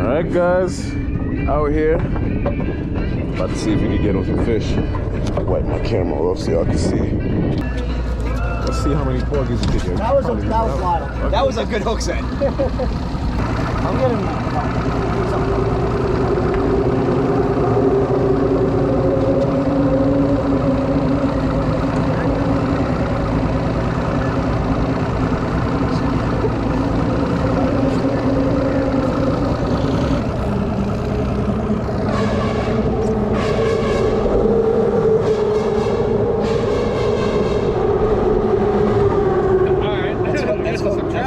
Alright guys, out here. About to see if we can get on some fish. I'll wipe my camera off so y'all can see. Let's see how many porgies we get. That was wild. Okay. That was a good hook set. I'm getting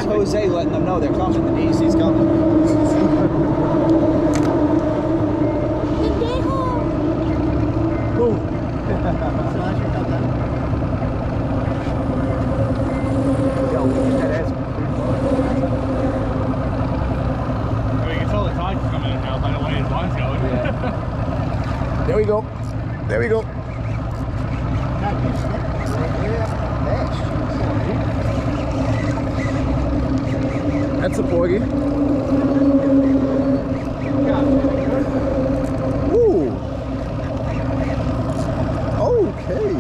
Jose letting them know they're coming. The DC's coming. There we go. There we go. That's a porgy. Ooh. Okay.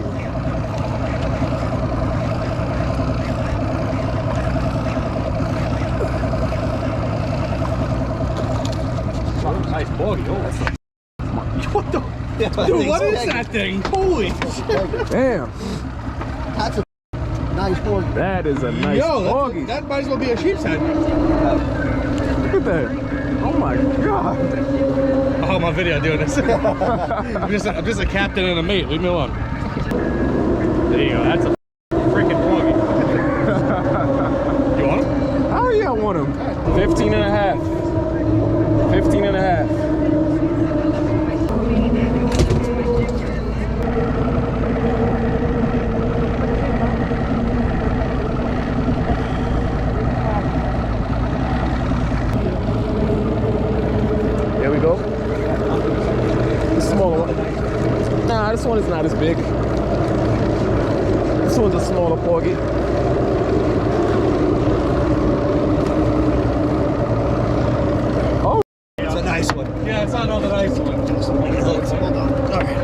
Nice porgy. Oh, that's what the? Yeah, Dude, what is that thing? Holy shit. Damn. That's a nice porgy. That is a nice porgy. That might as well be a sheep's head. Look at that. Oh my god. Oh, I'm on video doing this. I'm just a captain and a mate. Leave me alone. There you go. That's a freaking porgy. You want him? Oh yeah, I want him. 15 and a half. 15 and a half. There we go. The smaller one. Nah, this one is not as big. This one's a smaller porgy. Oh, It's a nice one. Yeah, it's not another nice one. Hold on. All right.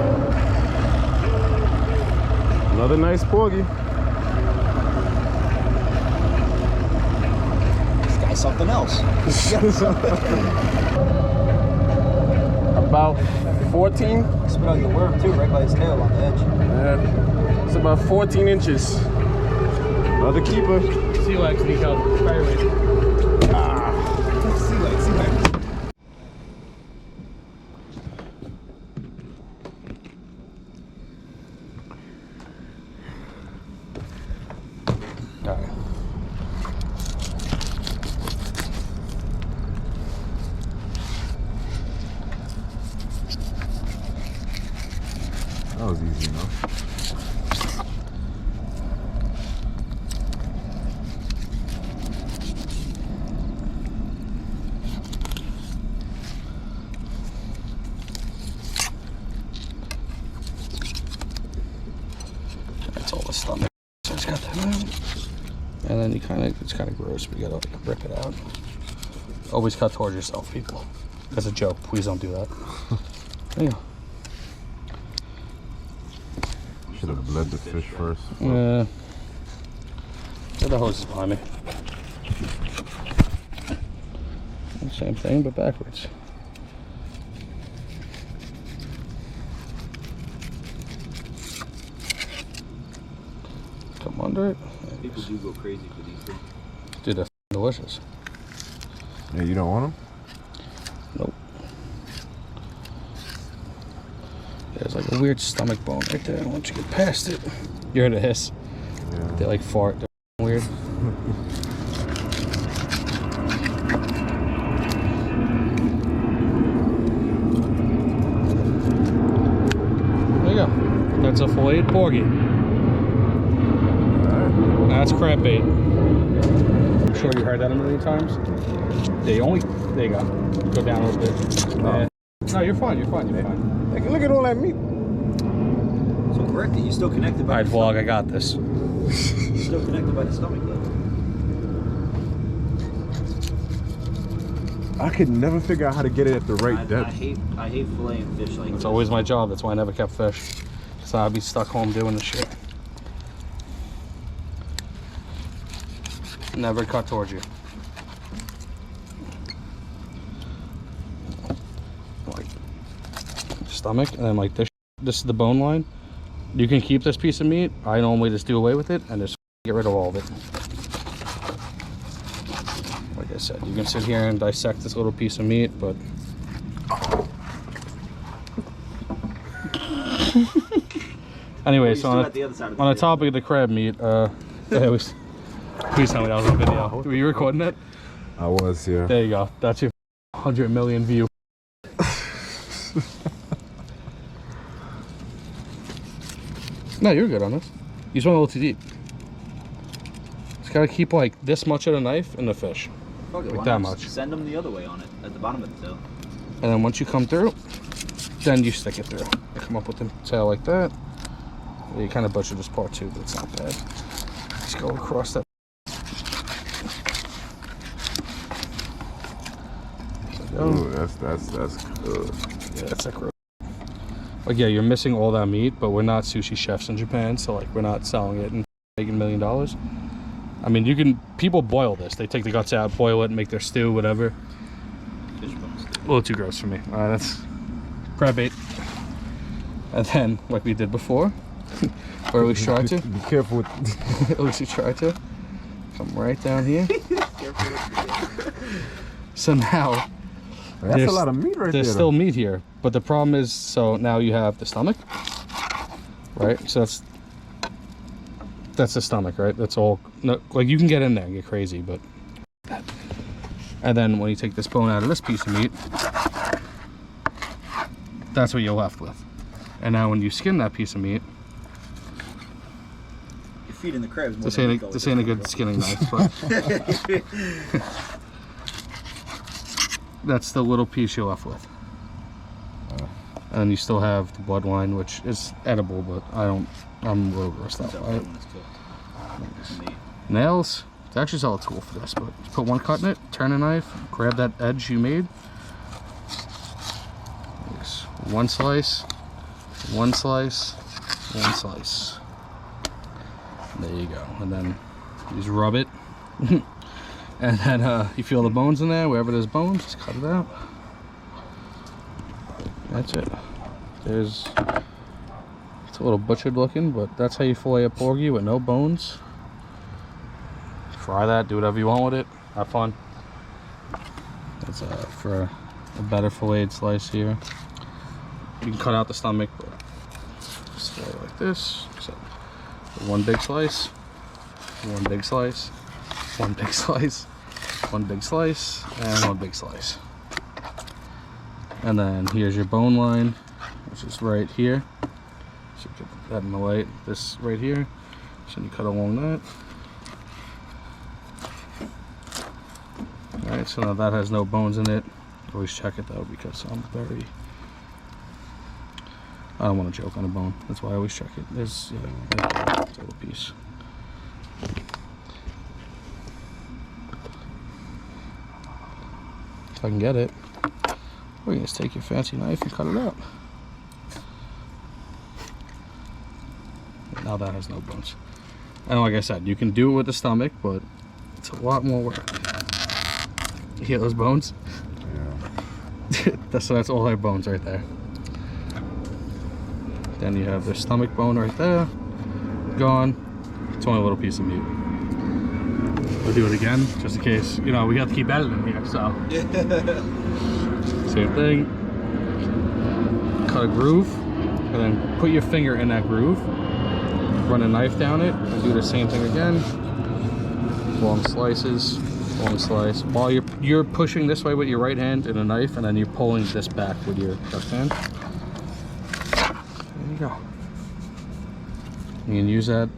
another nice porgy. This guy's something else. About 14. Spit out your worm too, right by his tail on the edge. Yeah, it's about 14 inches. Another keeper. Sea legs need help. Fireways. Sea legs, sea legs. All right. That was easy enough. That's all the stomach. So it's got that. And then it's kind of gross, but you gotta like rip it out. Always cut towards yourself, people. That's a joke. Please don't do that. There you go. Should have bled the fish first. Yeah. The hose is behind me. Same thing, but backwards. Come under it. People do go crazy for these things. Dude, they're delicious. Yeah, you don't want them? Nope. There's like a weird stomach bone right there. Once you get past it, you heard a hiss. Yeah. They like fart. They're weird. There you go. That's a filleted porgy. That's crab bait. I'm sure you heard that a million times. There you go. Go down a little bit. Oh. No, you're fine. You're fine. You're fine. Look at all that meat. So correct it, you're still connected by All right, the vlog. I got this. You're still connected by the stomach though. I could never figure out how to get it at the right depth. I hate filleting fish like It's this. always my job. That's why I never kept fish. So I'd be stuck home doing the shit. Never cut towards you. Like stomach, and then like this is the bone line. You can keep this piece of meat. I normally just do away with it and just get rid of all of it. Like I said, you can sit here and dissect this little piece of meat, but anyway, so on the topic of the crab meat, please tell me that was on video. Were you recording it? I was here. There you go. That's your 100 million view. No, you're good on this. You just went a little too deep. Just gotta keep like this much of the knife in the fish. Like that much. Send them the other way on it, at the bottom of the tail. And then once you come through, then you stick it through. You come up with the tail like that. You kind of butchered this part too, but it's not bad. Just go across that. Ooh, that's good. Yeah, that's like. Like yeah, you're missing all that meat, but we're not sushi chefs in Japan, so like we're not selling it and making $1 million. I mean, you can. People boil this. They take the guts out, boil it, and make their stew, whatever. Fish bone stew. A little too gross for me. That's crab bait. And then, like we did before, or at least try to. Be careful with. At least we try to. Come right down here. So now. That's a lot of meat right there. There's still meat here, but the problem is, so now you have the stomach, right? So that's the stomach, right? That's all. No, like you can get in there and get crazy, but. And then when you take this bone out of this piece of meat, that's what you're left with. And now when you skin that piece of meat, You're feeding the crabs more this than ain't a good skinning knife, but. That's the little piece you're left with. And you still have the bloodline, which is edible, but I'm a little grossed out by it. Nails, it's actually all a tool for this, but just put one cut in it, turn a knife, grab that edge you made. One slice, one slice, one slice. There you go. And then you just rub it. And then you feel the bones in there, wherever there's bones, just cut it out. That's it. It's a little butchered looking, but that's how you fillet a porgy with no bones. Fry that, do whatever you want with it. Have fun. That's for a better filleted slice here. You can cut out the stomach, but just fillet it like this. So one big slice, one big slice. One big slice, one big slice, and one big slice. And then here's your bone line, which is right here. So you put that in the light, this right here. So you cut along that. Alright, so now that has no bones in it. Always check it though, because I don't want to choke on a bone. That's why I always check it. There's a little piece. If I can get it, or you just take your fancy knife and cut it out. Now that has no bones. And like I said, you can do it with the stomach, but it's a lot more work. You hear those bones? Yeah. that's all their bones right there. Then you have their stomach bone right there. Gone. It's only a little piece of meat. We'll do it again, just in case. You know, we have to keep editing here, so. Same thing. Cut a groove, and then put your finger in that groove. Run a knife down it, and do the same thing again. Long slices, long slice. While you're pushing this way with your right hand in a knife, and then you're pulling this back with your left hand. There you go. You can use that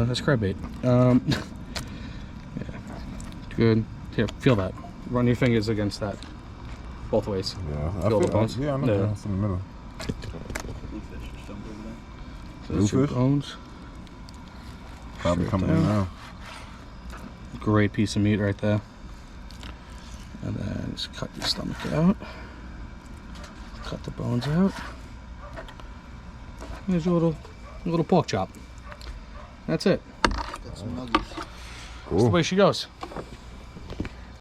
as crab bait. Good. Here, feel that. Run your fingers against that. Both ways. Yeah, feel the bones. Yeah, I know. It's in the middle. So that's your bones. Probably coming in now. Great piece of meat right there. And then Just cut your stomach out. Cut the bones out. Here's your little pork chop. That's it. Got some nuggies. That's the way she goes.